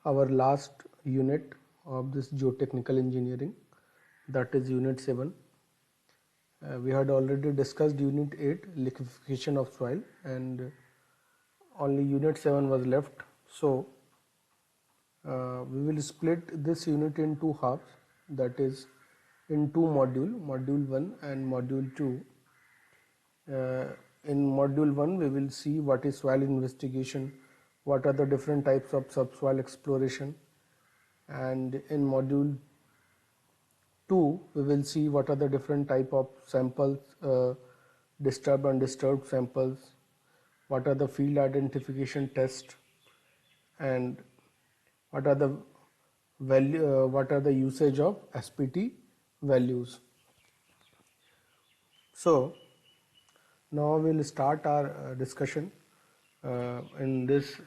our last unit of this geotechnical engineering, that is unit 7. We had already discussed unit 8, liquefaction of soil, and only unit 7 was left. So we will split this unit in two halves, that is in two modules, module 1 and module 2. In module 1 we will see what is soil investigation, what are the different types of subsoil exploration, and in module 2 we will see what are the different type of samples, disturbed and undisturbed samples, what are the field identification tests, and what are the what are the usage of SPT values. So now we'll start our discussion in this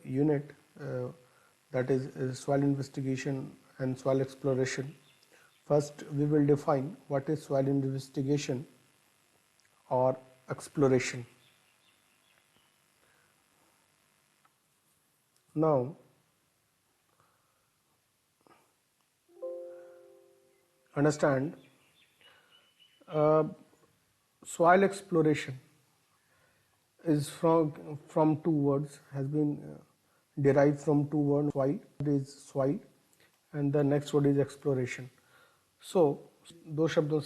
unit, that is soil investigation and soil exploration. First we will define what is soil investigation or exploration. Now understand, soil exploration is from two words, has been derived from two words. Soil is soil and the next word is exploration. So दो शब्दों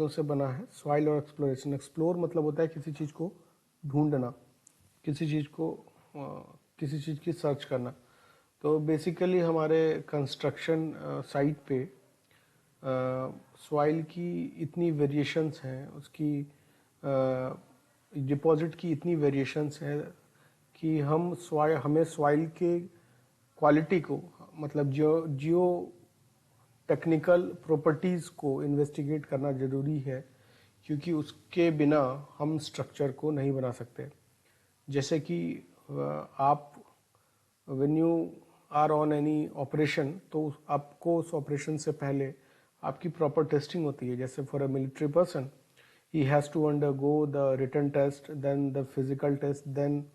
से बना है soil और exploration. Explore मतलब होता है किसी चीज़ को ढूंढना, किसी चीज़ की सर्च करना. तो बेसिकली हमारे कंस्ट्रक्शन साइट पे सॉइल की इतनी वेरिएशंस हैं, उसकी डिपॉजिट की इतनी वेरिएशंस हैं कि हमें सॉइल के क्वालिटी को, मतलब जियो टेक्निकल प्रॉपर्टीज़ को इन्वेस्टिगेट करना ज़रूरी है, क्योंकि उसके बिना हम स्ट्रक्चर को नहीं बना सकते. जैसे कि आप when you are on any operation, तो आपको उस ऑपरेशन से पहले आपकी प्रॉपर टेस्टिंग होती है. जैसे for a military person, he has to undergo the written test, then the physical test, then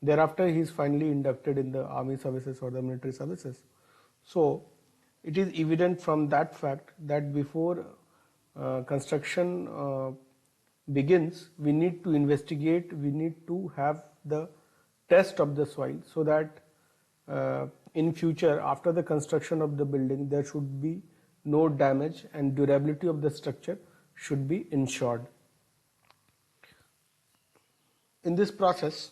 thereafter he is finally inducted in the army services or the military services. So it is evident from that fact that before construction begins, we need to investigate, we need to have the test of the soil, so that in future, after the construction of the building, there should be no damage and durability of the structure should be ensured. In this process,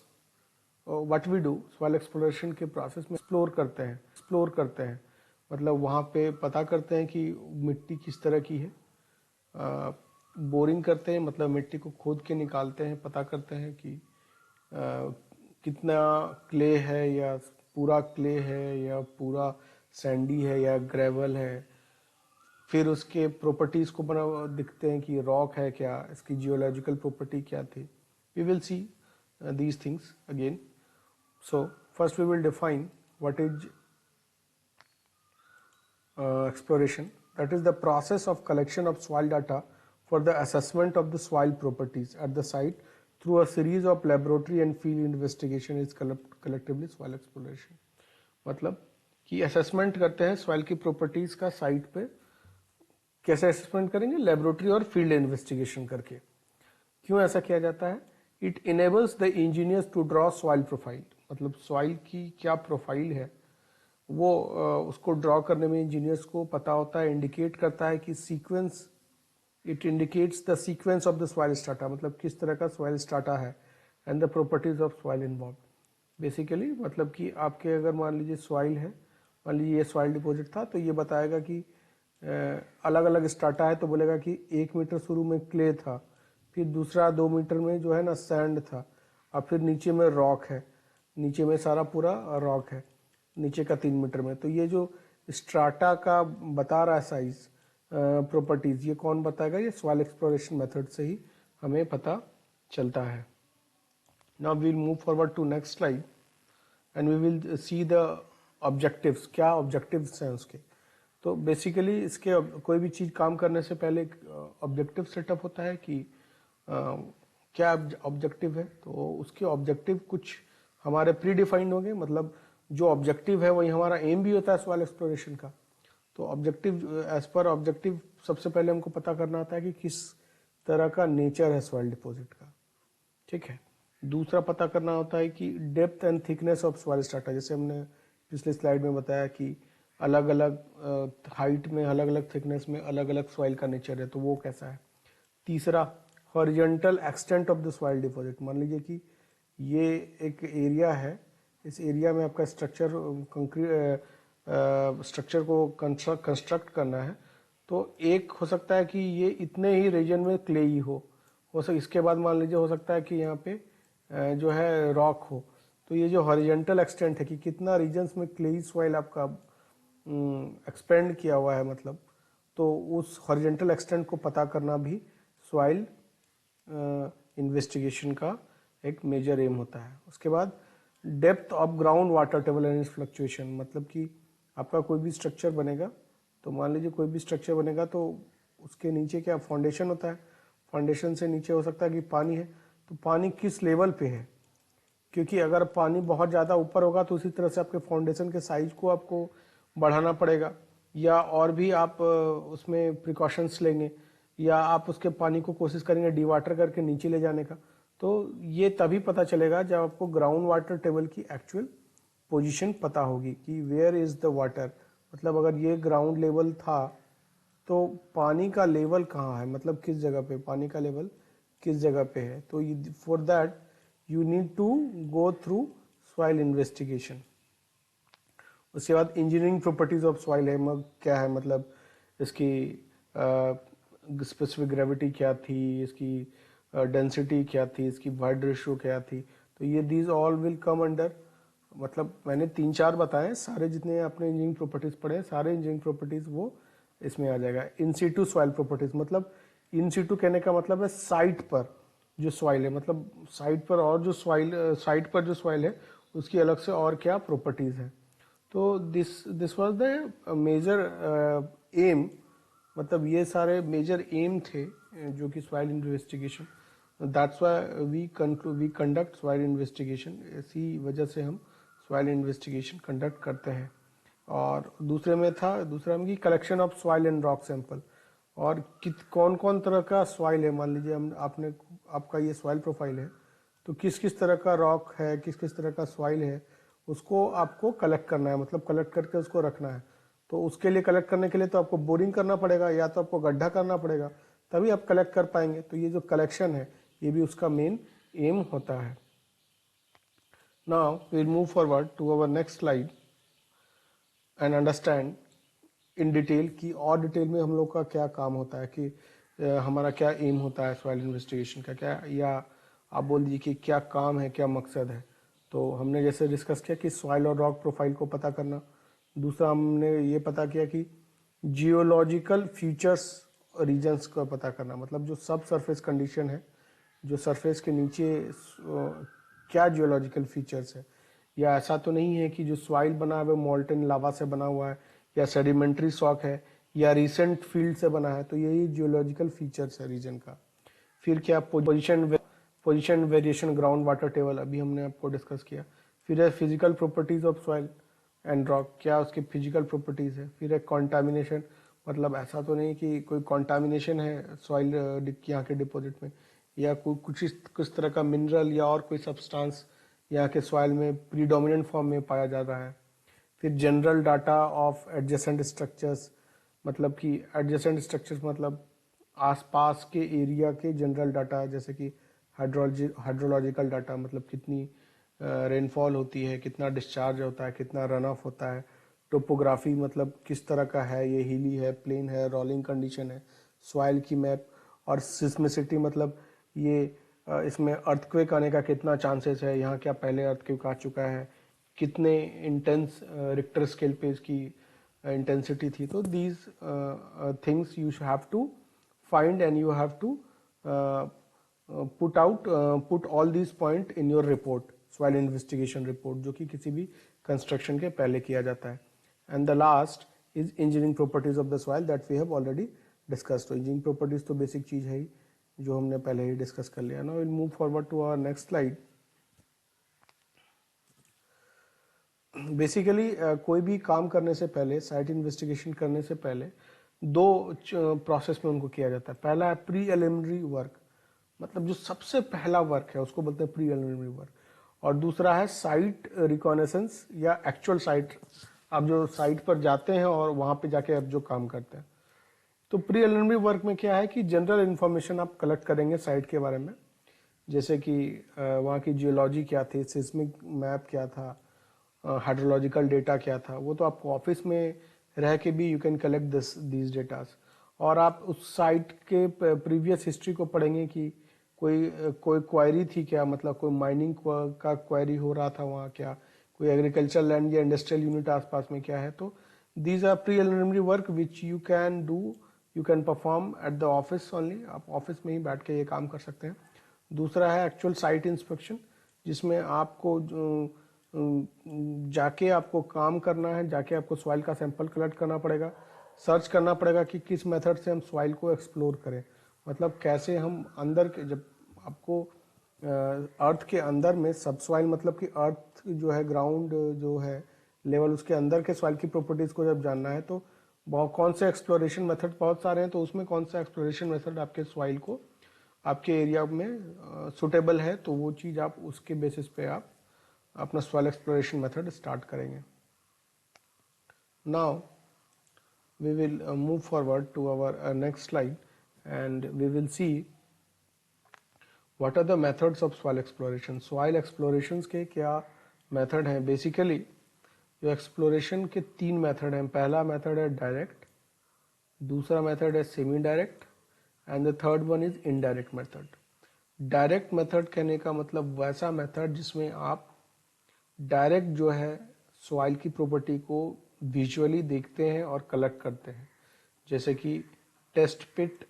what we do, soil exploration के process में explore करते हैं, मतलब वहाँ पे पता करते हैं कि मिट्टी किस तरह की है. बोरिंग करते हैं, मतलब मिट्टी को खोद के निकालते हैं, पता करते हैं कि कितना क्ले है, या पूरा क्ले है, या पूरा सैंडी है, या ग्रेवल है. फिर उसके प्रॉपर्टीज़ को दिखते हैं कि रॉक है क्या, इसकी जियोलॉजिकल प्रॉपर्टी क्या थी. We will see these things again. So first we will define what is exploration. That is the process of collection of soil data for the assessment of the soil properties at the site through a series of laboratory and field investigation is collectively soil exploration. मतलब कि assessment करते हैं soil की properties का site पे. कैसे assessment करेंगे? Laboratory और field investigation करके. क्यों ऐसा किया जाता है? It enables the engineers to draw soil profile. मतलब soil की क्या प्रोफाइल है, वो उसको ड्रॉ करने में इंजीनियर्स को पता होता है, इंडिकेट करता है कि sequence, it indicates the sequence of the soil strata, मतलब किस तरह का सॉइल स्ट्राटा है, and the properties of soil involve. Basically मतलब कि आपके अगर मान लीजिए सॉइल है, मान लीजिए ये सॉइल डिपॉजिट था, तो ये बताएगा कि अलग अलग स्ट्राटा है, तो बोलेगा कि 1 मीटर शुरू में क्ले था, फिर दूसरा 2 मीटर में जो है ना सैंड था, और फिर नीचे में रॉक है, नीचे में सारा पूरा रॉक है, नीचे का 3 मीटर में. तो ये जो स्ट्राटा का बता रहा है साइज प्रॉपर्टीज, ये कौन बताएगा? ये सॉइल एक्सप्लोरेशन मेथड से ही हमें पता चलता है. Now we will move forward to next slide and we will see the objectives. क्या ऑब्जेक्टिव्स हैं उसके? तो बेसिकली इसके कोई भी चीज़ काम करने से पहले एक ऑब्जेक्टिव सेटअप होता है कि क्या ऑब्जेक्टिव है. तो उसके ऑब्जेक्टिव कुछ हमारे प्री डिफाइंड होंगे, मतलब जो ऑब्जेक्टिव है वही हमारा एम भी होता है सॉइल एक्सप्लोरेशन का। तो ऑब्जेक्टिव, एज पर ऑब्जेक्टिव सबसे पहले हमको पता करना होता है कि किस तरह का नेचर है सॉइल डिपॉजिट का, ठीक है। दूसरा पता करना होता है कि depth and thickness of soil strata, जैसे हमने पिछले स्लाइड में बताया कि अलग अलग हाइट में, अलग अलग थिकनेस में अलग अलग सॉइल का नेचर है, तो वो कैसा है। तीसरा, horizontal extent of the soil deposit. मान लीजिए कि ये एक एरिया है, इस एरिया में आपका स्ट्रक्चर स्ट्रक्चर को कंस्ट्रक्ट करना है, तो एक हो सकता है कि ये इतने ही रीजन में क्ले ही हो इसके बाद मान लीजिए हो सकता है कि यहाँ पे जो है रॉक हो। तो ये जो हॉरिजॉन्टल एक्सटेंट है कि कितना रीजन्स में क्लेई सॉइल आपका एक्सपेंड किया हुआ है, मतलब तो उस हॉरिजॉन्टल एक्सटेंट को पता करना भी सॉइल इन्वेस्टिगेशन का एक मेजर एम होता है। उसके बाद depth of ground water table and it's fluctuation, मतलब कि आपका कोई भी स्ट्रक्चर बनेगा, तो मान लीजिए कोई भी स्ट्रक्चर बनेगा तो उसके नीचे क्या फाउंडेशन होता है, फाउंडेशन से नीचे हो सकता है कि पानी है, तो पानी किस लेवल पे है, क्योंकि अगर पानी बहुत ज़्यादा ऊपर होगा तो उसी तरह से आपके फाउंडेशन के साइज को आपको बढ़ाना पड़ेगा, या और भी आप उसमें प्रिकॉशंस लेंगे, या आप उसके पानी को कोशिश करेंगे डीवाटर करके नीचे ले जाने का। तो ये तभी पता चलेगा जब आपको ग्राउंड वाटर टेबल की एक्चुअल पोजीशन पता होगी कि वेयर इज़ द वाटर, मतलब अगर ये ग्राउंड लेवल था तो पानी का लेवल कहाँ है, मतलब किस जगह पे पानी का लेवल किस जगह पे है। तो for that you need to go through soil investigation. उसके बाद इंजीनियरिंग प्रॉपर्टीज ऑफ सॉइल है, क्या है, मतलब इसकी स्पेसिफिक ग्रेविटी क्या थी, इसकी डेंसिटी क्या थी, इसकी वाइड रेशियो क्या थी। तो ये these all will come under, मतलब मैंने 3-4 बताए, सारे जितने आपने इंजीनियरिंग प्रॉपर्टीज पढ़े सारे इंजीनियरिंग प्रॉपर्टीज वो इसमें आ जाएगा। इन सीटू सॉइल प्रॉपर्टीज, मतलब इन सीटू कहने का मतलब है साइट पर जो सॉइल है, मतलब साइट पर और जो सॉइल साइट पर जो सॉइल है उसकी अलग से और क्या प्रॉपर्टीज है। तो this was the major aim, मतलब ये सारे मेजर एम थे जो कि soil investigation, that's why we conduct soil investigation, इसी वजह से हम सॉइल इन्वेस्टिगेशन कंडक्ट करते हैं। और दूसरा में कि collection of soil and rock sample, और कौन कौन तरह का सॉइल है। मान लीजिए हम आपका ये सॉइल प्रोफाइल है, तो किस किस तरह का रॉक है, किस किस तरह का सॉइल है, उसको आपको कलेक्ट करना है, मतलब कलेक्ट करके उसको रखना है। तो उसके लिए कलेक्ट करने के लिए तो आपको बोरिंग करना पड़ेगा, या तो आपको गड्ढा करना पड़ेगा, तभी आप कलेक्ट कर पाएंगे। तो ये जो कलेक्शन है ये भी उसका मेन एम होता है। Now we'll move forward to our next slide and understand in detail कि और डिटेल में हम लोग का क्या काम होता है, कि हमारा क्या एम होता है सॉइल इन्वेस्टिगेशन का, क्या, या आप बोल दीजिए कि क्या काम है, क्या मकसद है। तो हमने जैसे डिस्कस किया कि सॉइल और रॉक प्रोफाइल को पता करना। दूसरा हमने ये पता किया कि जियोलॉजिकल फीचर्स रीजन्स को पता करना, मतलब जो सब सरफेस कंडीशन है, जो सरफेस के नीचे क्या जियोलॉजिकल फीचर्स है, या ऐसा तो नहीं है कि जो सॉइल बना है वो मॉल्टन लावा से बना हुआ है, या सेडिमेंट्री सॉक है, या रिसेंट फील्ड से बना है। तो यही जियोलॉजिकल फीचर्स है रीजन का। फिर क्या, position variation ground water table, अभी हमने आपको डिस्कस किया। फिर है physical properties of soil and rock, क्या उसकी फिजिकल प्रॉपर्टीज है। फिर है कॉन्टामिनेशन, मतलब ऐसा तो नहीं कि कोई कॉन्टामिनेशन है सॉइल यहाँ के डिपॉजिट में, या कुछ तरह का मिनरल या और कोई सब्सटेंस यहाँ के सॉइल में प्रीडोमिनेंट फॉर्म में पाया जा रहा है। फिर general data of adjacent structures, मतलब कि एडजेसेंट स्ट्रक्चर्स मतलब आसपास के एरिया के जनरल डाटा, जैसे कि हाइड्रोलॉजिकल डाटा, मतलब कितनी रेनफॉल होती है, कितना डिस्चार्ज होता है, कितना रन ऑफ होता है। टोपोग्राफी, मतलब किस तरह का है, ये हिली है, प्लेन है, रोलिंग कंडीशन है। सॉइल की मैप। और सिस्मिसिटी, मतलब ये इसमें अर्थक्वेक आने का कितना चांसेस है, यहाँ क्या पहले अर्थक्वेक आ चुका है, कितने इंटेंस रिक्टर स्केल पे इसकी इंटेंसिटी थी। तो these things you have to find and you have to put all these point in your report, soil investigation report, जो कि किसी भी कंस्ट्रक्शन के पहले किया जाता है। And the last is engineering properties of the soil that we have already discuss. तो इंजीनियरिंग प्रॉपर्टीज तो बेसिक चीज है ही, जो हमने पहले ही डिस्कस कर लिया। Now will move forward to our next slide. Basically कोई भी काम करने से पहले, साइट इन्वेस्टिगेशन करने से पहले दो प्रोसेस में उनको किया जाता है। पहला है प्री एलिमिनरी वर्क, मतलब जो सबसे पहला वर्क है उसको बोलते हैं प्री एलिमिनरी वर्क, और दूसरा है साइट रिकॉनेसेंस या एक्चुअल साइट, आप जो साइट पर जाते हैं और वहां पे जाके आप जो काम करते हैं। तो प्री एलिमिनरी वर्क में क्या है कि जनरल इन्फॉर्मेशन आप कलेक्ट करेंगे साइट के बारे में, जैसे कि वहाँ की जियोलॉजी क्या थी, सिस्मिक मैप क्या था, हाइड्रोलॉजिकल डेटा क्या था, वो तो आपको ऑफिस में रह के भी you can collect these datas. और आप उस साइट के प्रीवियस हिस्ट्री को पढ़ेंगे कि कोई कोई क्वायरी थी क्या, मतलब कोई माइनिंग का क्वायरी हो रहा था वहाँ क्या, कोई एग्रीकल्चर लैंड या इंडस्ट्रियल यूनिट आसपास में क्या है। तो these are preliminary work which you can do, you can perform at the office only, आप ऑफिस में ही बैठ के ये काम कर सकते हैं। दूसरा है एक्चुअल साइट इंस्पेक्शन, जिसमें आपको जाके आपको काम करना है, जाके आपको सॉइल का सैंपल कलेक्ट करना पड़ेगा, सर्च करना पड़ेगा कि किस मेथड से हम सॉइल को एक्सप्लोर करें, मतलब कैसे हम अंदर के, जब आपको अर्थ के अंदर में सब सॉइल, मतलब कि अर्थ जो है ग्राउंड जो है लेवल, उसके अंदर के सॉइल की प्रॉपर्टीज को जब जानना है तो बहुत कौन से एक्सप्लोरेशन मेथड बहुत सारे हैं, तो उसमें कौन सा एक्सप्लोरेशन मेथड आपके सॉइल को आपके एरिया में सुटेबल है, तो वो चीज़ आप उसके बेसिस पे आप अपना सॉइल एक्सप्लोरेशन मेथड स्टार्ट करेंगे। Now we will move forward to our next slide and we will see what are the methods of soil exploration. Soil exploration के क्या मेथड हैं? बेसिकली जो एक्सप्लोरेशन के तीन मेथड हैं। पहला मेथड है डायरेक्ट, दूसरा मेथड है semi direct and the third one is indirect method. Direct method कहने का मतलब वैसा मेथड जिसमें आप डायरेक्ट जो है सॉइल की प्रॉपर्टी को विजुअली देखते हैं और कलेक्ट करते हैं, जैसे कि टेस्ट पिट,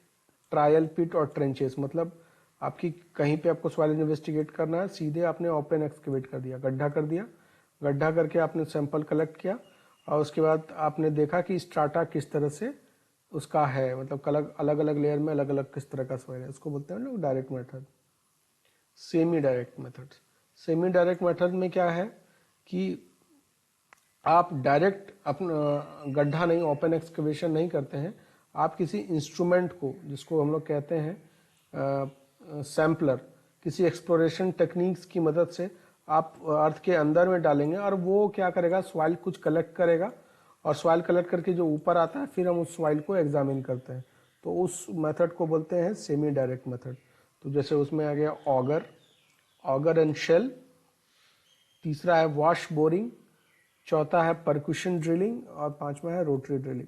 ट्रायल पिट और ट्रेंचेस। मतलब आपकी कहीं पे आपको सॉइल इन्वेस्टिगेट करना है, सीधे आपने ओपन एक्सकेवेट कर दिया, गड्ढा कर दिया, गड्ढा करके आपने सैंपल कलेक्ट किया और उसके बाद आपने देखा कि स्ट्राटा किस तरह से उसका है, मतलब अलग अलग लेयर में अलग अलग किस तरह का सॉइल है, उसको बोलते हैं लोग direct method. Semi direct method, semi direct method में क्या है कि आप डायरेक्ट अपना गड्ढा नहीं, ओपन एक्सकवेशन नहीं करते हैं, आप किसी इंस्ट्रूमेंट को, जिसको हम लोग कहते हैं सैम्पलर, किसी एक्सप्लोरेशन टेक्निक्स की मदद से आप अर्थ के अंदर में डालेंगे और वो क्या करेगा, सॉइल कुछ कलेक्ट करेगा और सॉइल कलेक्ट करके जो ऊपर आता है फिर हम उस सॉइल को एग्जामिन करते हैं, तो उस मेथड को बोलते हैं सेमी डायरेक्ट मेथड। तो जैसे उसमें आ गया ऑगर एंड शेल, तीसरा है वॉश बोरिंग, चौथा है परक्यूशन ड्रिलिंग और पांचवा है रोटरी ड्रिलिंग।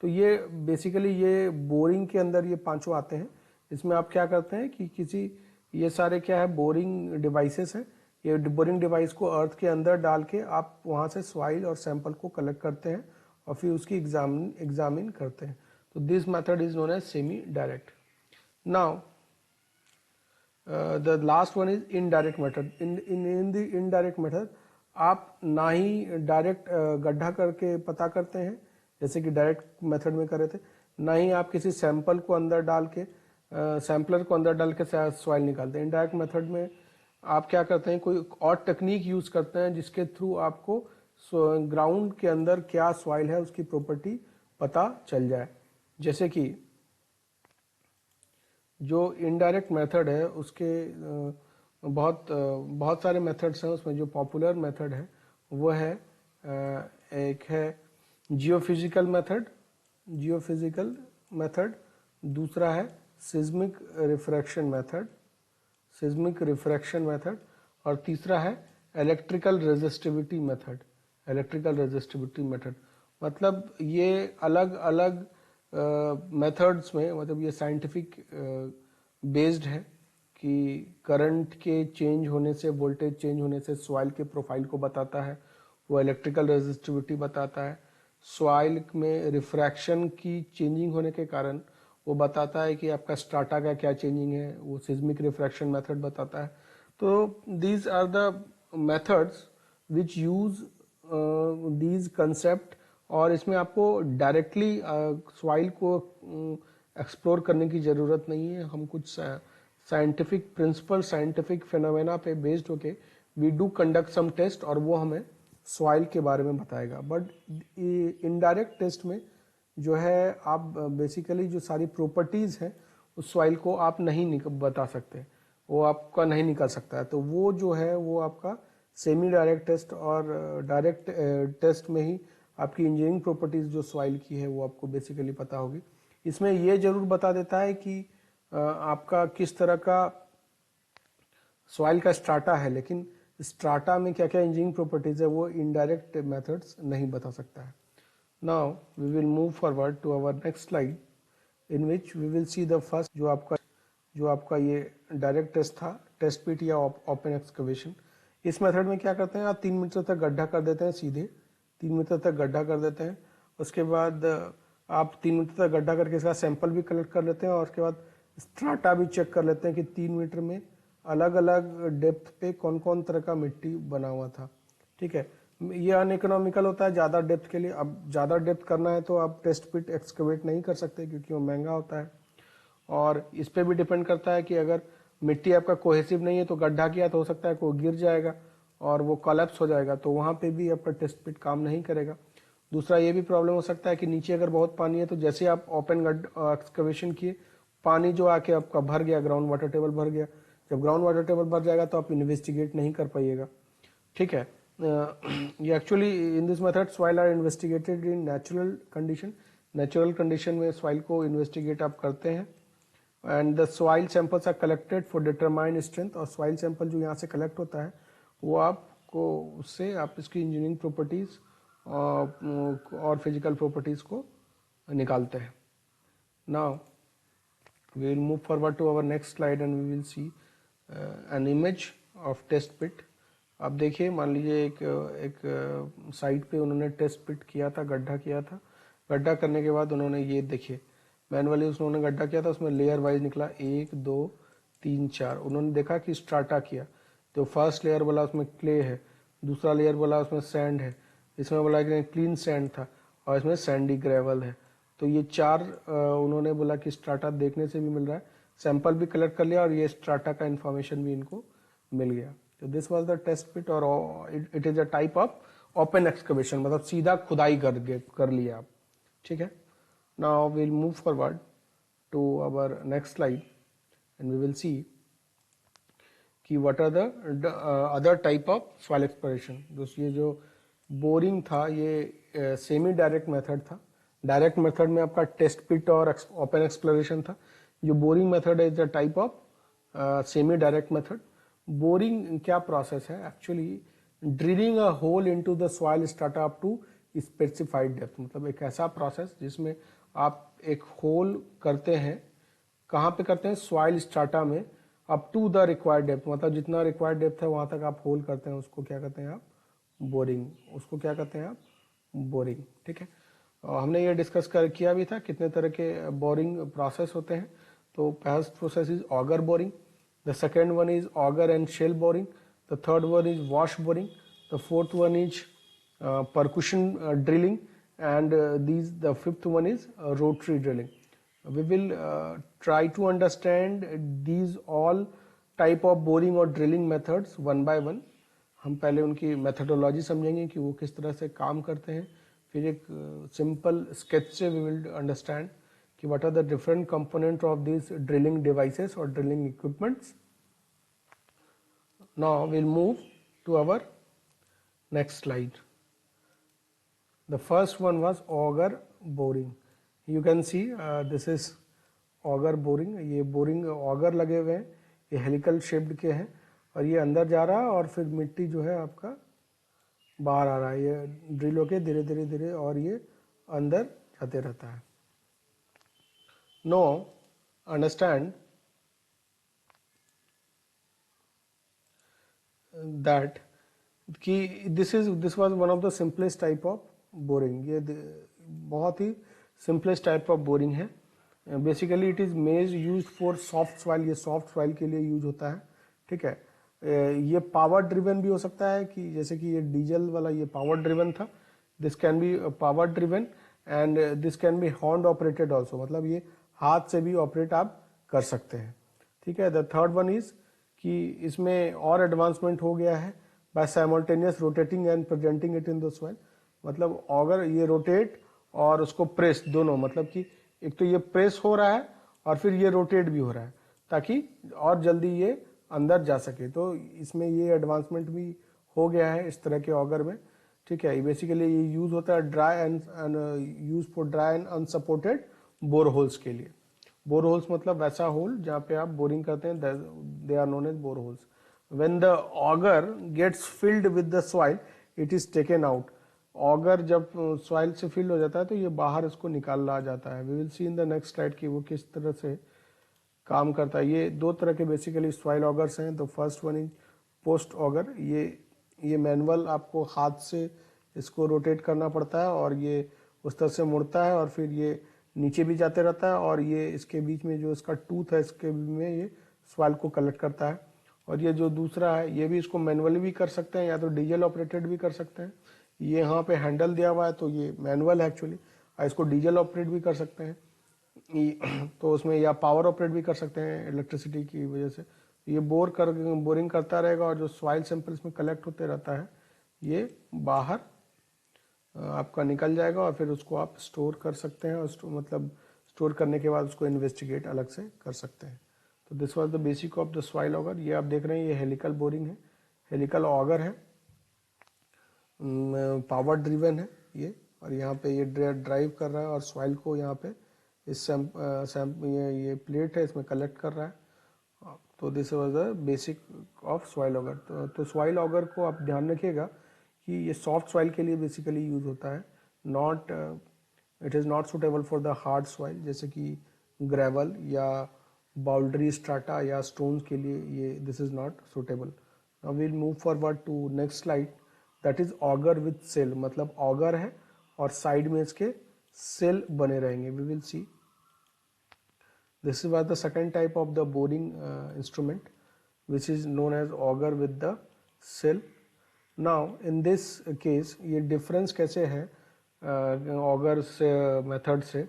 तो ये बेसिकली ये बोरिंग के अंदर ये पांचों आते हैं। इसमें आप क्या करते हैं कि किसी, ये सारे क्या है बोरिंग डिवाइसेस हैं, ये बोरिंग डिवाइस को अर्थ के अंदर डाल के आप वहाँ से सॉइल और सैंपल को कलेक्ट करते हैं और फिर उसकी एग्जामिन करते हैं। तो this method is known as semi direct. Now the last one is indirect method. In the indirect method आप ना ही डायरेक्ट गड्ढा करके पता करते हैं जैसे कि डायरेक्ट मेथड में कर रहे थे, ना ही आप किसी सैंपल को अंदर डाल के सैंपलर को अंदर डाल के सॉइल निकालते हैं। इनडायरेक्ट मेथड में आप क्या करते हैं, कोई और टेक्निक यूज करते हैं जिसके थ्रू आपको ग्राउंड के अंदर क्या सॉइल है उसकी प्रॉपर्टी पता चल जाए। जैसे कि जो इनडायरेक्ट मेथड है उसके बहुत सारे मेथड्स हैं, उसमें जो पॉपुलर मेथड है वो है एक है जियोफिजिकल मेथड, दूसरा है सिस्मिक रिफ्रैक्शन मेथड और तीसरा है इलेक्ट्रिकल रेजिस्टिविटी मेथड। मतलब ये अलग अलग मेथड्स में, मतलब ये साइंटिफिक बेस्ड है कि करंट के चेंज होने से, वोल्टेज चेंज होने से सॉइल के प्रोफाइल को बताता है, वो इलेक्ट्रिकल रेजिस्टिविटी बताता है। सॉइल में रिफ्रैक्शन की चेंजिंग होने के कारण वो बताता है कि आपका स्ट्राटा का क्या चेंजिंग है, वो सिस्मिक रिफ्रैक्शन मेथड बताता है। तो these are the methods which use these concept, और इसमें आपको डायरेक्टली सॉइल को एक्सप्लोर करने की ज़रूरत नहीं है। हम कुछ साइंटिफिक प्रिंसिपल, साइंटिफिक फिनोमेना पे बेस्ड होके we do conduct some test और वो हमें सॉइल के बारे में बताएगा। बट इनडायरेक्ट टेस्ट में जो है आप बेसिकली जो सारी प्रॉपर्टीज़ हैं उस सॉइल को आप नहीं बता सकते, वो आपका नहीं निकल सकता है। तो वो जो है वो आपका सेमी डायरेक्ट टेस्ट और डायरेक्ट टेस्ट में ही आपकी इंजीनियरिंग प्रॉपर्टीज़ जो सॉइल की है वो आपको बेसिकली पता होगी। इसमें ये जरूर बता देता है कि आपका किस तरह का सॉइल का स्ट्राटा है, लेकिन स्ट्राटा में क्या क्या इंजीनियरिंग प्रॉपर्टीज़ है वो इनडायरेक्ट मेथड्स नहीं बता सकता है। Now we will move forward to our next slide in which we will see the first जो आपका ये डायरेक्ट टेस्ट था, टेस्ट पिट या ओपन एक्सकवेशन। इस मेथड में क्या करते हैं, आप 3 मीटर तक गड्ढा कर देते हैं, सीधे 3 मीटर तक गड्ढा कर देते हैं। उसके बाद आप 3 मीटर तक गड्ढा करके इसका सैंपल भी कलेक्ट कर लेते हैं और उसके बाद स्ट्राटा भी चेक कर लेते हैं कि 3 मीटर में अलग अलग डेप्थ पे कौन कौन तरह का मिट्टी बना हुआ था। ठीक है, ये अनइकोनॉमिकल होता है ज़्यादा डेप्थ के लिए। अब ज़्यादा डेप्थ करना है तो आप टेस्ट पिट एक्सकवेट नहीं कर सकते क्योंकि वो महंगा होता है। और इस पे भी डिपेंड करता है कि अगर मिट्टी आपका कोहेसिव नहीं है तो गड्ढा किया तो हो सकता है कि वो गिर जाएगा और वो कोलैप्स हो जाएगा, तो वहाँ पे भी आपका टेस्ट पिट काम नहीं करेगा। दूसरा ये भी प्रॉब्लम हो सकता है कि नीचे अगर बहुत पानी है तो जैसे आप ओपन एक्सकवेशन किए, पानी जो आके आपका भर गया, ग्राउंड वाटर टेबल भर गया। जब ग्राउंड वाटर टेबल भर जाएगा तो आप इन्वेस्टिगेट नहीं कर पाइएगा। ठीक है, ये actually in this method soil are investigated in natural condition. Natural condition में सॉइल को इन्वेस्टिगेट आप करते हैं and the soil samples are collected for determine strength. और सॉइल सैंपल जो यहाँ से कलेक्ट होता है वो आपको उससे आप इसकी इंजीनियरिंग प्रॉपर्टीज़ और फिजिकल प्रॉपर्टीज़ को निकालते हैं। Now we will move forward to our next slide and we will see an image of test pit. अब देखिए, मान लीजिए एक साइट पे उन्होंने टेस्ट पिट किया था, गड्ढा किया था। गड्ढा करने के बाद उन्होंने ये देखिए मैनुअली उन्होंने गड्ढा किया था, उसमें लेयर वाइज निकला 1 2 3 4। उन्होंने देखा कि स्ट्राटा किया तो फर्स्ट लेयर बोला उसमें क्ले है, दूसरा लेयर बोला उसमें सैंड है, इसमें बोला कि क्लीन सैंड था और इसमें सैंडी ग्रेवल है। तो ये 4 उन्होंने बोला कि स्ट्राटा देखने से भी मिल रहा है, सैंपल भी कलेक्ट कर लिया और ये स्ट्राटा का इन्फॉर्मेशन भी इनको मिल गया। तो this was the test pit और it is a type of open excavation, मतलब सीधा खुदाई कर लिया आप। ठीक है, now we will move forward to our next slide and we will see कि what are the other type of soil exploration. दोस्तों, ये जो बोरिंग था ये सेमी डायरेक्ट मेथड था। डायरेक्ट मेथड में आपका टेस्ट पिट और ओपन एक्सप्लोरेशन था। जो बोरिंग मेथड है is the type of semi direct method. Boring क्या प्रोसेस है, actually drilling a hole into the soil strata up to specified depth. मतलब एक ऐसा प्रोसेस जिसमें आप एक होल करते हैं, कहाँ पे करते हैं, सॉइल स्ट्राटा में, up to the required depth, मतलब जितना रिक्वायर्ड डेप्थ है वहां तक आप होल करते हैं, उसको क्या कहते हैं आप, बोरिंग। उसको क्या कहते हैं आप, बोरिंग। ठीक है, और हमने ये डिस्कस किया भी था कितने तरह के बोरिंग प्रोसेस होते हैं। तो first process is auger boring, the second one is auger and shell boring, the third one is wash boring, the fourth one is percussion drilling, and the fifth one is rotary drilling. We will try to understand these all type of boring or drilling methods one by one. हम पहले उनकी methodology समझेंगे कि वो किस तरह से काम करते हैं, फिर एक simple sketch से we will understand कि what are the different components of these drilling devices or drilling equipments. Now we'll move to our next slide. The first one was auger boring. You can see this is auger boring. ये boring auger लगे हुए हैं, ये helical shaped के हैं और ये अंदर जा रहा है और फिर मिट्टी जो है आपका बाहर आ रहा है। ये ड्रिल होके धीरे धीरे धीरे और ये अंदर जाते रहता है। Now understand that कि this was one of the simplest type of boring. ये बहुत ही सिंपलेस्ट टाइप ऑफ बोरिंग है। बेसिकली इट इज मेज यूज फॉर सॉफ्ट सॉइल, ये सॉफ्ट सॉइल के लिए यूज होता है। ठीक है, ये पावर ड्रिवन भी हो सकता है कि जैसे कि ये डीजल वाला ये पावर ड्रिवन था, this can be power driven and this can be hand operated also, मतलब ये हाथ से भी ऑपरेट आप कर सकते हैं। ठीक है, द थर्ड वन इज कि इसमें और एडवांसमेंट हो गया है, bye simultaneous rotating and presenting it in the soil. मतलब अगर ये रोटेट और उसको प्रेस दोनों, मतलब कि एक तो ये प्रेस हो रहा है और फिर ये रोटेट भी हो रहा है ताकि और जल्दी ये अंदर जा सके। तो इसमें ये एडवांसमेंट भी हो गया है इस तरह के ऑगर में, ठीक है। बेसिकली ये यूज होता है dry and use for dry and unsupported bore holes के लिए। बोर होल्स मतलब वैसा होल जहाँ पे आप बोरिंग करते हैं, they are known as bore holes. When the auger gets filled with the soil it is taken out. Auger जब सॉइल से फिल हो जाता है तो ये बाहर इसको निकाला जाता है। We will see in the next slide कि वो किस तरह से काम करता है। ये दो तरह के बेसिकली सॉइल ऑगर्स हैं। The first one is post auger. ये मैनुअल आपको हाथ से इसको रोटेट करना पड़ता है और ये उस तरह से मुड़ता है और फिर ये नीचे भी जाते रहता है और ये इसके बीच में जो इसका टूथ है इसके में ये सॉइल को कलेक्ट करता है। और ये जो दूसरा है ये भी इसको मैनुअली भी कर सकते हैं या तो डीजल ऑपरेटेड भी कर सकते हैं। ये यहाँ पे हैंडल दिया हुआ है तो ये मैनुअल है एक्चुअली, इसको डीजल ऑपरेट भी कर सकते हैं तो उसमें, या पावर ऑपरेट भी कर सकते हैं इलेक्ट्रिसिटी की वजह से। ये बोरिंग करता रहेगा और जो सॉइल सैंपल इसमें कलेक्ट होते रहता है ये बाहर आपका निकल जाएगा और फिर उसको आप स्टोर कर सकते हैं और मतलब स्टोर करने के बाद उसको इन्वेस्टिगेट अलग से कर सकते हैं। तो this was the basic of the soil auger. ये आप देख रहे हैं ये हेलिकल बोरिंग है, हेलिकल ऑगर है, पावर ड्रिवन है ये। और यहाँ पे ये ड्राइव कर रहा है और सॉइल को यहाँ पे इस ये प्लेट है इसमें कलेक्ट कर रहा है। तो this was the basic of soil auger. तो सॉइल ऑगर को आप ध्यान रखिएगा कि ये सॉफ्ट सॉइल के लिए बेसिकली यूज होता है, not it is not suitable for the hard soil जैसे कि ग्रेवल या बाउल्ड्री स्ट्राटा या स्टोन्स के लिए ये this is not suitable. Now we will move forward to next slide, that is auger with shell. मतलब ऑगर है और साइड में इसके सेल बने रहेंगे। We will see this was the second type of the boring instrument which is known as auger with the cell. Now in this case ये difference कैसे है auger से method से,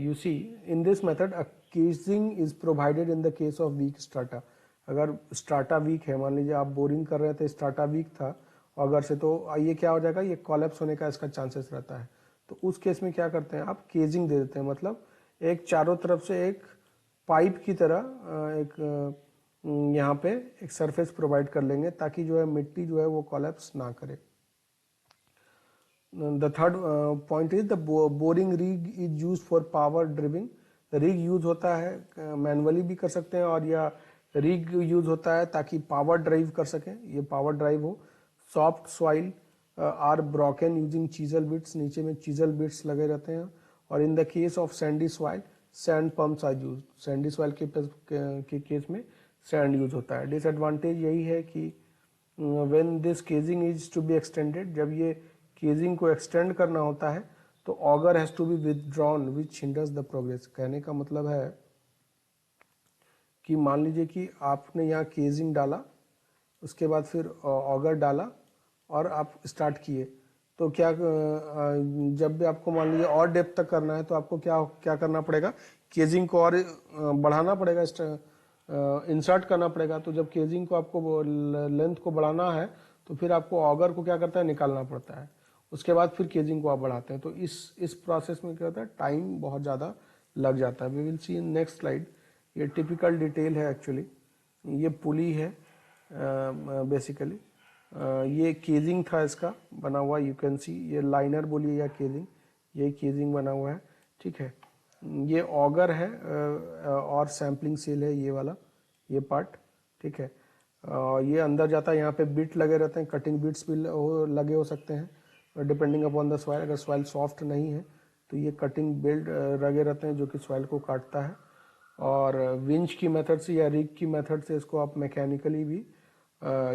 you see in this method a casing is provided in the case of weak strata। अगर strata weak है, मान लीजिए आप boring कर रहे थे strata weak था auger से, तो ये क्या हो जाएगा, ये collapse होने का इसका chances रहता है। तो उस केस में क्या करते हैं आप, casing दे देते हैं। मतलब एक चारों तरफ से एक पाइप की तरह एक यहाँ पे एक सरफेस प्रोवाइड कर लेंगे ताकि जो है मिट्टी जो है वो कोलैप्स ना करे। The third point is the boring rig is use for power ड्रिविंग। Rig use होता है मैनुअली भी कर सकते हैं और या रिग यूज होता है ताकि पावर ड्राइव कर सकें, ये पावर ड्राइव हो। Soft soil are broken using chisel bits, नीचे में चीजल बिट्स लगे रहते हैं। और in the case of sandy soil sand pumps are use. Sandy soil के केस में सैंड यूज होता है। डिसएडवांटेज यही है कि when this casing is to be extended, जब ये केजिंग को एक्सटेंड करना होता है तो auger has to be withdrawn which hinders the progress. कहने का मतलब है कि मान लीजिए कि आपने यहाँ केजिंग डाला, उसके बाद फिर ऑगर डाला और आप स्टार्ट किए, तो क्या जब भी आपको मान लीजिए और डेप्थ तक करना है तो आपको क्या करना पड़ेगा, केजिंग को और बढ़ाना पड़ेगा, इंसर्ट करना पड़ेगा। तो जब केजिंग को आपको लेंथ को बढ़ाना है तो फिर आपको ऑगर को क्या करता है, निकालना पड़ता है। उसके बाद फिर केजिंग को आप बढ़ाते हैं। तो इस प्रोसेस में क्या होता है, टाइम बहुत ज़्यादा लग जाता है। We will see in next slide. ये टिपिकल डिटेल है एक्चुअली। ये पुली है बेसिकली। ये केजिंग था इसका बना हुआ, यू कैन सी, ये लाइनर बोलिए या केजिंग, ये केजिंग बना हुआ है, ठीक है। ये ऑगर है और सैम्पलिंग सेल है ये वाला, ये पार्ट, ठीक है। ये अंदर जाता है, यहाँ पे बिट लगे रहते हैं, कटिंग बिट्स भी लगे हो सकते हैं डिपेंडिंग अपॉन द सॉइल। अगर सॉइल सॉफ्ट नहीं है तो ये कटिंग बेल्ट लगे रहते हैं जो कि सॉइल को काटता है। और विंच की मेथड से या रिग की मेथड से इसको आप मैकेनिकली भी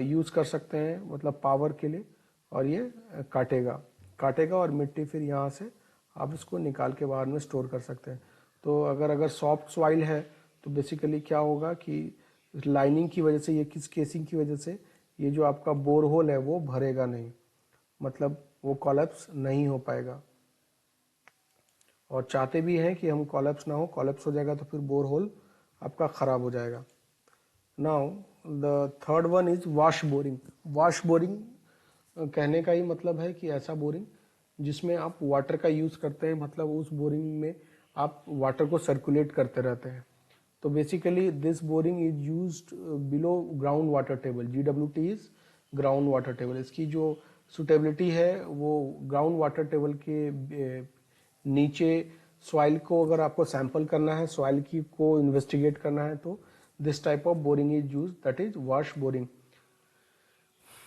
यूज़ कर सकते हैं, मतलब पावर के लिए। और ये काटेगा और मिट्टी फिर यहाँ से आप इसको निकाल के बाहर में स्टोर कर सकते हैं। तो अगर सॉफ्ट सॉइल है तो बेसिकली क्या होगा कि लाइनिंग की वजह से, ये किस केसिंग की वजह से, ये जो आपका बोर होल है वो भरेगा नहीं, मतलब वो कोलैप्स नहीं हो पाएगा। और चाहते भी हैं कि हम कोलैप्स ना हो, कोलैप्स हो जाएगा तो फिर बोर होल आपका ख़राब हो जाएगा। Now the third one is wash boring. Wash boring कहने का ही मतलब है कि ऐसा बोरिंग जिसमें आप वाटर का यूज़ करते हैं, मतलब उस बोरिंग में आप वाटर को सर्कुलेट करते रहते हैं। तो basically this boring is used below ground water table. GWT is ground water table. इसकी जो सुटेबिलिटी है वो ग्राउंड वाटर टेबल के नीचे सॉइल को अगर आपको सैंपल करना है, सॉइल की को इन्वेस्टिगेट करना है, तो this type of boring is use, that is wash boring.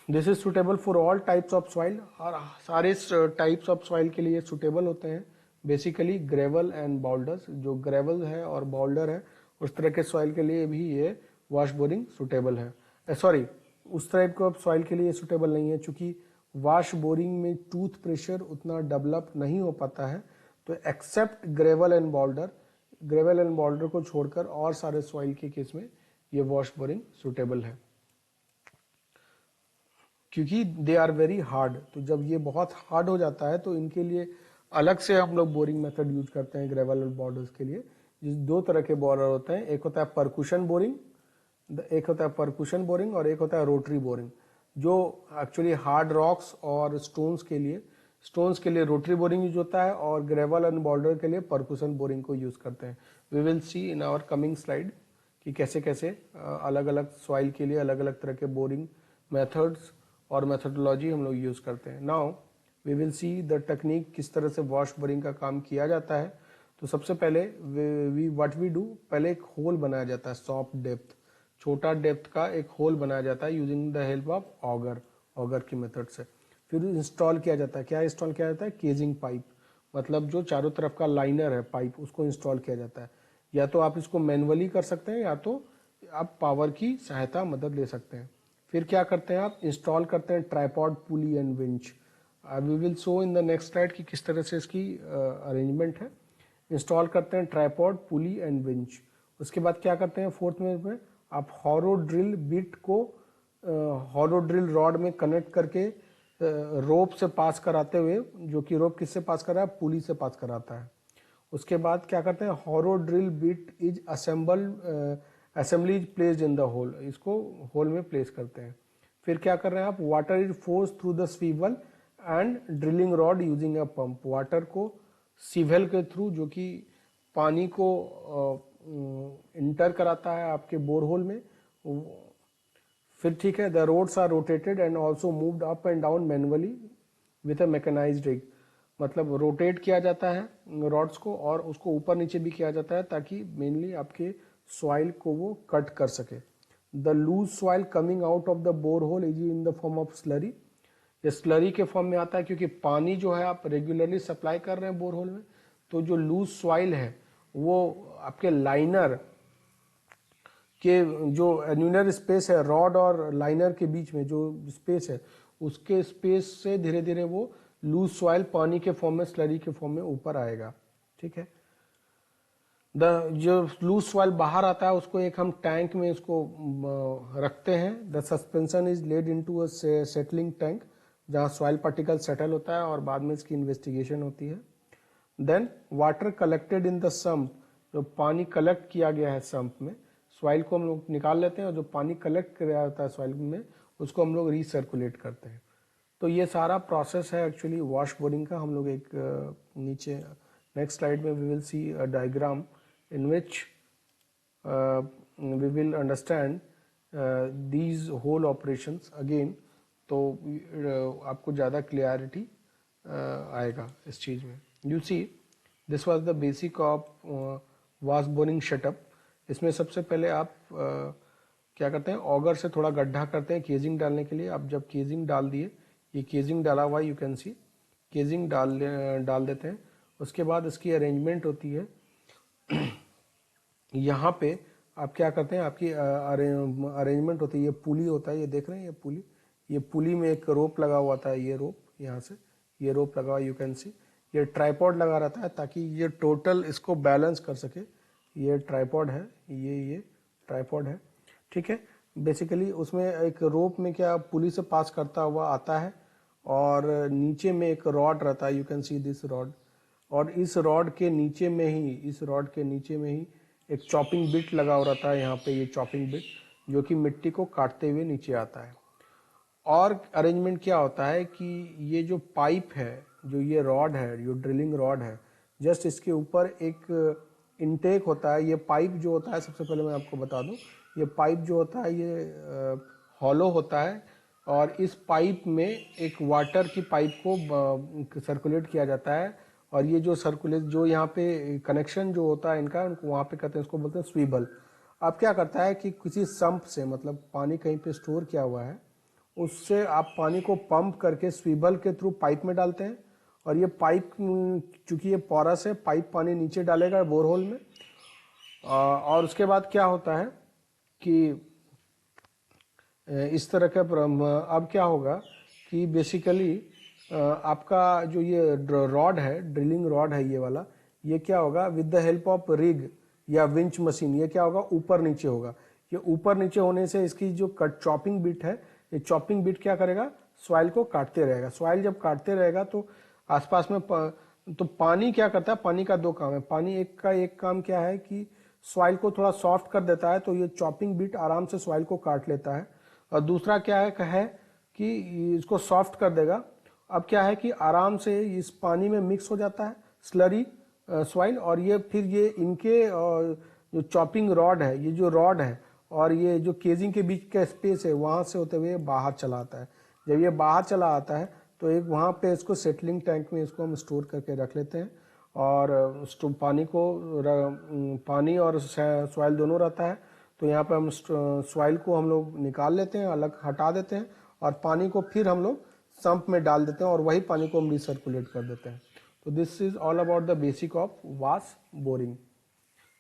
This is suitable for all types of soil, और सारे टाइप्स ऑफ सॉइल के लिए सुटेबल होते हैं। बेसिकली ग्रेवल एंड बाउल्डर्स, जो ग्रेवल है और बाउल्डर है उस तरह के सॉइल के लिए भी ये वॉश बोरिंग सुटेबल है। सॉरी, उस टाइप के सॉइल के लिए सुटेबल नहीं है, क्योंकि वॉश बोरिंग में टूथ प्रेशर उतना डेवलप नहीं हो पाता है। तो एक्सेप्ट ग्रेवल एंड बाउल्डर को छोड़कर और सारे सॉइल के केस में ये वॉश बोरिंग सुटेबल है, क्योंकि दे आर वेरी हार्ड। तो जब ये बहुत हार्ड हो जाता है तो इनके लिए अलग से हम लोग बोरिंग मेथड यूज करते हैं ग्रेवल और बॉर्डर्स के लिए। जिस दो तरह के बॉर्डर होते हैं, एक होता है परकुशन बोरिंग, और एक होता है रोटरी बोरिंग। जो एक्चुअली हार्ड रॉक्स और स्टोन्स के लिए रोटरी बोरिंग यूज होता है, और ग्रेवल एंड बॉर्डर के लिए परकुशन बोरिंग को यूज करते हैं। We will see in our coming slide कि कैसे कैसे अलग अलग सॉइल के लिए अलग अलग तरह के बोरिंग मेथड्स और मेथडोलॉजी हम लोग यूज करते हैं। Now we will see the technique, किस तरह से वॉश बोरिंग का काम किया जाता है। तो सबसे पहले व्हाट वी डू, पहले एक होल बनाया जाता है, सॉफ्ट डेप्थ, छोटा डेप्थ का एक होल बनाया जाता है using the help of auger की मेथड से। फिर इंस्टॉल किया जाता है, क्या इंस्टॉल किया जाता है, केजिंग पाइप, मतलब जो चारों तरफ का लाइनर है पाइप, उसको इंस्टॉल किया जाता है। या तो आप इसको मैनुअली कर सकते हैं, या तो आप पावर की सहायता मदद ले सकते हैं। फिर क्या करते हैं, आप इंस्टॉल करते हैं tripod, pulley and winch. We will show in the next slide कि किस तरह से इसकी अरेंजमेंट है। इंस्टॉल करते हैं ट्राइपॉड, पुली एंड विंच। उसके बाद क्या करते हैं, फोर्थ में आप हॉरो ड्रिल बिट को हॉरो ड्रिल रॉड में कनेक्ट करके रोप से पास कराते हुए, जो कि रोप किससे पास कर रहा है, पुली से पास कराता है। उसके बाद क्या करते हैं, hollow drill bit is assembly is placed in the hole, इसको होल में प्लेस करते हैं। फिर क्या कर रहे हैं आप, water is force through the swivel and drilling rod using a pump. Water को सीवल के थ्रू, जो कि पानी को इंटर कराता है आपके बोरहोल में। फिर ठीक है, the rods are rotated and also moved up and down manually with a mechanized rig. मतलब रोटेट किया जाता है रॉड्स को, और उसको ऊपर नीचे भी किया जाता है, ताकि मेनली आपके सॉइल को वो कट कर सके। The loose soil coming out of the bore hole is in the form of slurry. ये स्लरी के फॉर्म में आता है, क्योंकि पानी जो है आप रेगुलरली सप्लाई कर रहे हैं बोर होल में, तो जो लूज सॉइल है वो आपके लाइनर के, जो एन्यूलर स्पेस है रॉड और लाइनर के बीच में जो स्पेस है, उसके स्पेस से धीरे धीरे वो लूज सॉइल पानी के फॉर्म में, स्लरी के फॉर्म में ऊपर आएगा। ठीक है, जो लूज सॉइल बाहर आता है उसको एक हम टैंक में इसको रखते हैं। The suspension is led into a settling tank, जहाँ सॉइल पार्टिकल सेटल होता है और बाद में इसकी इन्वेस्टिगेशन होती है। Then water collected in the sump, जो पानी कलेक्ट किया गया है सम्प में, सॉइल को हम लोग निकाल लेते हैं, और जो पानी कलेक्ट किया जाता है सॉइल में उसको हम लोग रीसर्कुलेट करते हैं। तो ये सारा प्रोसेस है एक्चुअली वॉश बोरिंग का। हम लोग एक नीचे नेक्स्ट स्लाइड में we will see a diagram in which we will understand these whole operations again. तो आपको ज़्यादा क्लियरिटी आएगा इस चीज़ में। You see, this was the basic of wash boring setup. इसमें सबसे पहले आप क्या करते हैं, ऑगर से थोड़ा गड्ढा करते हैं केजिंग डालने के लिए। आप जब केजिंग डाल दिए, ये केजिंग डाला हुआ यू कैन सी, केजिंग डाल देते हैं। उसके बाद इसकी अरेंजमेंट होती है। यहाँ पे आप क्या करते हैं, आपकी अरेंजमेंट होती है, ये पुली होता है, ये देख रहे हैं, ये पुली में एक रोप लगा हुआ था, ये रोप यहाँ से ये रोप लगा हुआ यू कैन सी। ये ट्राइपॉड लगा रहता है ताकि ये टोटल इसको बैलेंस कर सके। ये ट्राइपॉड है, ये ट्राइपॉड है। ठीक है, बेसिकली उसमें एक रोप में क्या पुली से पास करता हुआ आता है, और नीचे में एक रॉड रहता है, you can see this rod. और इस रॉड के नीचे में ही एक चॉपिंग बिट लगा हो रहता है यहाँ पे, ये चॉपिंग बिट जो कि मिट्टी को काटते हुए नीचे आता है। और अरेंजमेंट क्या होता है कि ये जो पाइप है, जो ये रॉड है, जो ड्रिलिंग रॉड है, जस्ट इसके ऊपर एक इनटेक होता है। ये पाइप जो होता है, सबसे पहले मैं आपको बता दूं, ये पाइप जो होता है ये हॉलो होता है और इस पाइप में एक वाटर की पाइप को सर्कुलेट किया जाता है और ये जो सर्कुलेट जो यहाँ पे कनेक्शन जो होता है इनका, उनको वहाँ पे कहते हैं, इसको बोलते हैं स्वीबल। अब क्या करता है कि किसी संप से, मतलब पानी कहीं पे स्टोर किया हुआ है, उससे आप पानी को पंप करके स्वीबल के थ्रू पाइप में डालते हैं और ये पाइप, चूंकि ये पोरस है, पाइप पानी नीचे डालेगा बोरहोल में। और उसके बाद क्या होता है कि इस तरह का अब क्या होगा कि बेसिकली आपका जो ये रॉड है, ड्रिलिंग रॉड है ये वाला, ये क्या होगा with the help of rig या विंच मशीन, ये क्या होगा ऊपर नीचे होगा। ये ऊपर नीचे होने से इसकी जो कट चॉपिंग बिट है, ये चॉपिंग बिट क्या करेगा, सॉइल को काटते रहेगा। सॉइल जब काटते रहेगा तो आसपास में तो पानी क्या करता है, पानी का दो काम है। पानी एक काम क्या है कि सॉइल को थोड़ा सॉफ्ट कर देता है, तो ये चॉपिंग बिट आराम से सॉइल को काट लेता है। और दूसरा क्या है कि इसको सॉफ्ट कर देगा। अब क्या है कि आराम से इस पानी में मिक्स हो जाता है स्लरी सॉइल, और ये फिर ये इनके जो चॉपिंग रॉड है, ये जो रॉड है और ये जो केजिंग के बीच का स्पेस है, वहां से होते हुए बाहर चला आता है। जब ये बाहर चला आता है तो एक वहां पे इसको सेटलिंग टैंक में इसको हम स्टोर करके रख लेते हैं और पानी और सॉइल दोनों रहता है। तो यहाँ पे हम सॉइल को हम लोग निकाल लेते हैं, अलग हटा देते हैं और पानी को फिर हम लोग संप में डाल देते हैं और वही पानी को हम रिसर्कुलेट कर देते हैं। तो this is all about the basic of wash boring.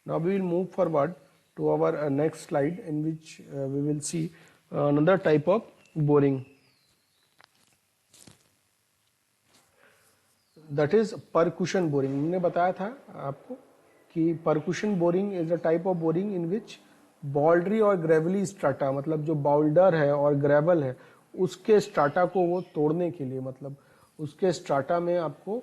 Now we will move forward to our next slide, in which we will see another type of boring, that is percussion boring। मैंने बताया था आपको कि percussion boring is a type of boring in which bouldery और gravelly strata, मतलब जो boulder है और gravel है उसके strata को वो तोड़ने के लिए, मतलब उसके strata में आपको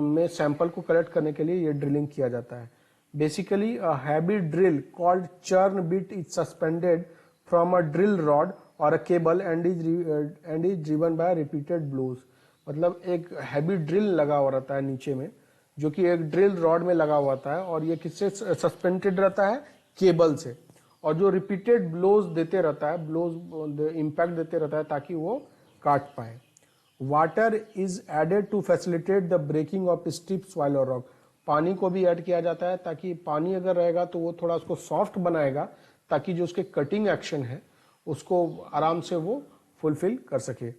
में सैंपल को कलेक्ट करने के लिए ये ड्रिलिंग किया जाता है। Basically, a heavy drill called churn bit is suspended from a drill rod or a cable and is driven by repeated blows। मतलब एक हैवी ड्रिल लगा हुआ रहता है नीचे में, जो कि एक ड्रिल रॉड में लगा हुआ होता है और ये किससे सस्पेंडेड रहता है, केबल से, और जो रिपीटेड ब्लोज देते रहता है, ब्लोज इम्पैक्ट देते रहता है ताकि वो काट पाए। Water is added to facilitate the breaking of stiff soil और रॉक। पानी को भी ऐड किया जाता है ताकि पानी अगर रहेगा तो वो थोड़ा उसको सॉफ्ट बनाएगा ताकि जो उसके कटिंग एक्शन है उसको आराम से वो फुलफिल कर सके।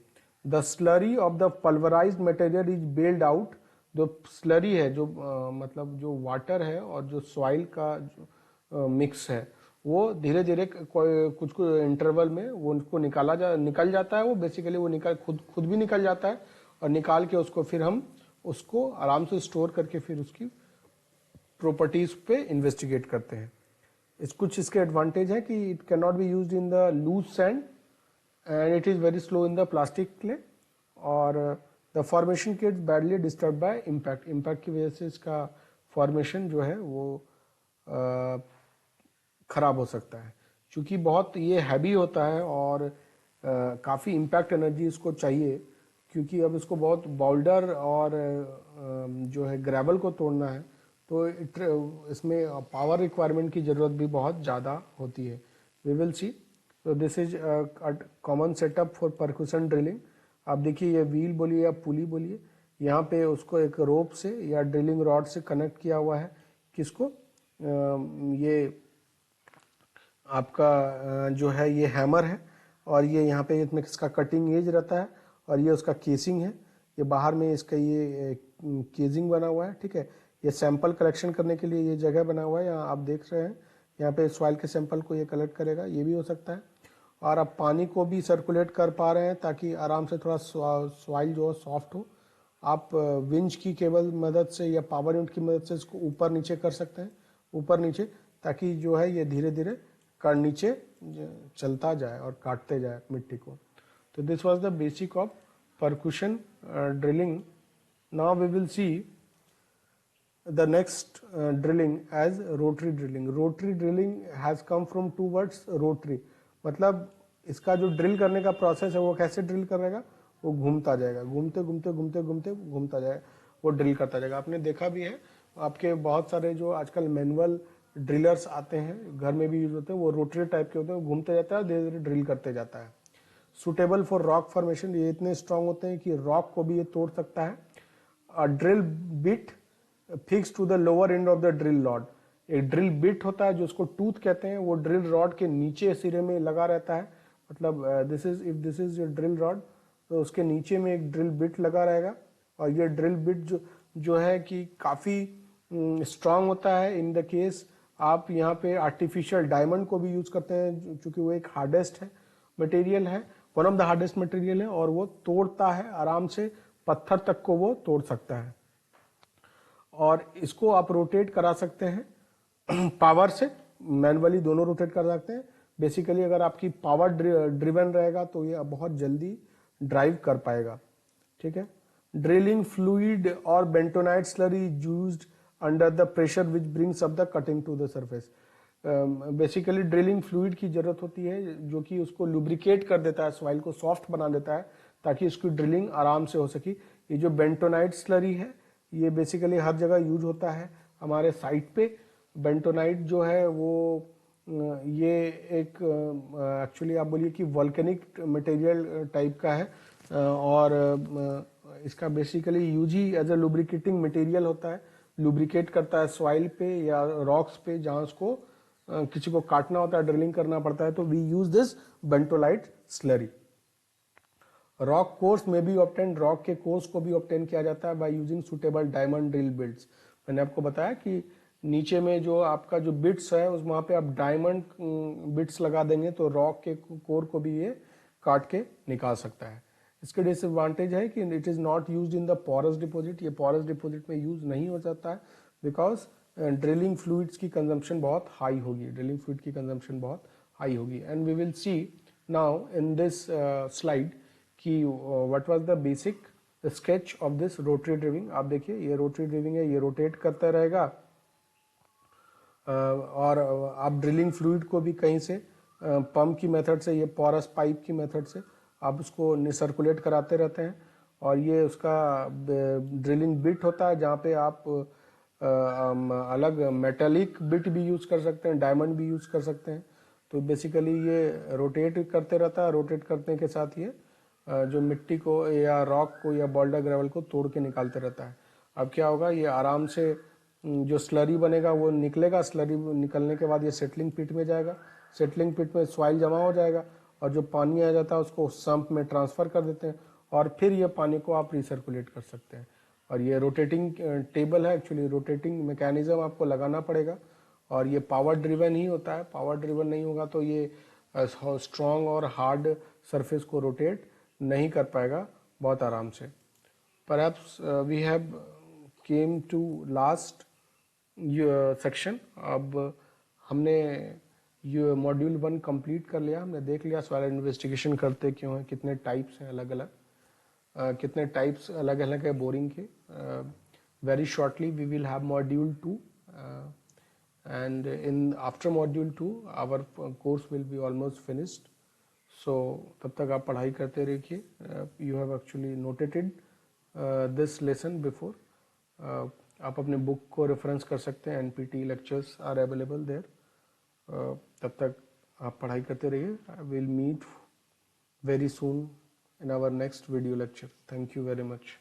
The slurry of the pulverised material is bailed out. जो स्लरी है, जो मतलब जो वाटर है और जो सॉइल का जो मिक्स है, वो धीरे धीरे कुछ इंटरवल में वो उनको निकल जाता है। वो बेसिकली वो खुद भी निकल जाता है और निकाल के उसको फिर हम उसको आराम से स्टोर करके फिर उसकी प्रॉपर्टीज पे इन्वेस्टिगेट करते हैं। कुछ इसके एडवांटेज है कि it can not be used in the loose sand and it is very slow in the plastic clay, और the formation gets badly disturb by impact. Impact की वजह से इसका फॉर्मेशन जो है वो खराब हो सकता है, क्योंकि बहुत ये हैवी होता है और काफ़ी इम्पैक्ट एनर्जी इसको चाहिए, क्योंकि अब इसको बहुत बाउल्डर और जो है ग्रेवल को तोड़ना है तो इसमें पावर रिक्वायरमेंट की ज़रूरत भी बहुत ज़्यादा होती है। We will see. तो this is common setup for percussion drilling. आप देखिए ये व्हील बोलिए या पुली बोलिए, यहाँ पे उसको एक रोप से या ड्रिलिंग रॉड से कनेक्ट किया हुआ है। किसको, ये आपका जो है ये हैमर है और ये यहाँ पे इसमें इसका कटिंग एज रहता है और ये उसका केसिंग है। ये बाहर में इसका ये केजिंग बना हुआ है, ठीक है। ये सैंपल कलेक्शन करने के लिए ये जगह बना हुआ है, यहाँ आप देख रहे हैं, यहाँ पे सॉइल के सैंपल को ये कलेक्ट करेगा, ये भी हो सकता है। और आप पानी को भी सर्कुलेट कर पा रहे हैं ताकि आराम से थोड़ा सॉइल जो है सॉफ्ट हो। आप विंच की केबल मदद से या पावर यूनिट की मदद से इसको ऊपर नीचे कर सकते हैं, ऊपर नीचे, ताकि जो है ये धीरे धीरे कर नीचे चलता जाए और काटते जाए मिट्टी को। तो this was the basic of percussion drilling. Now we will see the next drilling as rotary drilling. Rotary drilling has come from two words, rotary, मतलब इसका जो ड्रिल करने का प्रोसेस है वो कैसे ड्रिल करेगा, वो घूमता जाएगा, घूमते घूमते घूमते घूमते घूमता जाएगा, वो ड्रिल करता जाएगा। आपने देखा भी है आपके बहुत सारे जो आजकल मैनुअल ड्रिलर्स आते हैं, घर में भी यूज होते हैं, वो रोटरी टाइप के होते हैं, वो घूमते जाता है, धीरे धीरे ड्रिल करते जाता है। सुटेबल फॉर रॉक फॉर्मेशन, ये इतने स्ट्रांग होते हैं कि रॉक को भी ये तोड़ सकता है। A drill bit fix to the lower end of the drill rod, एक ड्रिल बिट होता है जो उसको टूथ कहते हैं, वो ड्रिल रॉड के नीचे सिरे में लगा रहता है। मतलब this is your drill rod, तो उसके नीचे में एक ड्रिल बिट लगा रहेगा, और ये ड्रिल बिट जो है कि काफ़ी स्ट्रांग होता है। इन द केस आप यहाँ पे आर्टिफिशियल डायमंड को भी यूज करते हैं, चूंकि वो एक हार्डेस्ट है मटेरियल है, one of the hardest material है, और वो तोड़ता है आराम से, पत्थर तक को वो तोड़ सकता है। और इसको आप रोटेट करा सकते हैं पावर से, मैनुअली दोनों रोटेट कर सकते हैं। बेसिकली अगर आपकी पावर ड्रिवन रहेगा तो ये बहुत जल्दी ड्राइव कर पाएगा। ठीक है। ड्रिलिंग फ्लूइड और bentonite slurry used under the pressure which brings up the cutting to the surface. Basically drilling fluid की जरूरत होती है जो कि उसको लुब्रिकेट कर देता है, सॉइल को सॉफ्ट बना देता है ताकि उसकी ड्रिलिंग आराम से हो सके। ये जो बेंटोनाइट स्लरी है ये बेसिकली हर जगह यूज होता है हमारे साइट पे। बेंटोनाइट जो है वो ये एक एक्चुअली आप बोलिए कि वॉल्केनिक मटेरियल टाइप का है, और इसका बेसिकली यूज ही एज अ लुब्रिकेटिंग मटेरियल होता है, लुब्रिकेट करता है सॉइल पे या रॉक्स पे जहां उसको किसी को काटना होता है, ड्रिलिंग करना पड़ता है, तो we use this bentonite slurry. Rock cores में भी ऑब्टेन, रॉक के कोर्स को भी ऑब्टेन किया जाता है by using suitable diamond drill bits. मैंने आपको बताया कि नीचे में जो आपका जो बिट्स है उस वहां पे आप डायमंड बिट्स लगा देंगे तो रॉक के कोर को भी ये काट के निकाल सकता है। इसके डिसएडवांटेज है कि it is not used in the porous deposit, ये पोरस डिपॉजिट में यूज नहीं हो जाता है बिकॉज ड्रिलिंग फ्लूइड्स की कंजम्पशन बहुत हाई होगी, ड्रिलिंग फ्लूइड की कंजम्पशन बहुत हाई होगी। And we will see now in this slide कि what was the basic sketch of this rotary drilling. आप देखिए ये रोटरी ड्रिविंग है, ये रोटेट करता रहेगा, और आप ड्रिलिंग फ्लूइड को भी कहीं से पंप की मेथड से, ये पोरस पाइप की मेथड से आप उसको सर्कुलेट कराते रहते हैं। और ये उसका ड्रिलिंग बिट होता है जहाँ पे आप अलग मेटेलिक बिट भी यूज कर सकते हैं, डायमंड भी यूज कर सकते हैं। तो बेसिकली ये रोटेट करते रहता है, रोटेट करने के साथ ये जो मिट्टी को या रॉक को या बोल्डर ग्रेवल को तोड़ के निकालते रहता है। अब क्या होगा, ये आराम से जो स्लरी बनेगा वो निकलेगा, स्लरी निकलने के बाद ये सेटलिंग पिट में जाएगा, सेटलिंग पिट में सॉइल जमा हो जाएगा, और जो पानी आ जाता है उसको सम्प में ट्रांसफर कर देते हैं, और फिर ये पानी को आप रिसर्कुलेट कर सकते हैं। और ये रोटेटिंग टेबल है, एक्चुअली रोटेटिंग मैकेनिज्म आपको लगाना पड़ेगा, और ये पावर ड्रिवन ही होता है। पावर ड्रिवन नहीं होगा तो ये स्ट्रॉन्ग और हार्ड सरफेस को रोटेट नहीं कर पाएगा बहुत आराम से। Perhaps we have came to last section. अब हमने ये मॉड्यूल 1 कंप्लीट कर लिया, हमने देख लिया सॉइल इन्वेस्टिगेशन करते क्यों है, कितने टाइप्स हैं अलग अलग, कितने टाइप्स अलग अलग है बोरिंग के। Very shortly we will have module 2, and in after module 2 our course will be almost finished, so तब तक आप पढ़ाई करते रहिए। you have actually noted this lesson before, आप अपने बुक को रेफरेंस कर सकते हैं, NPT lectures are available there. तब तक आप पढ़ाई करते रहिए। Will meet very soon in our next video lecture. Thank you very much.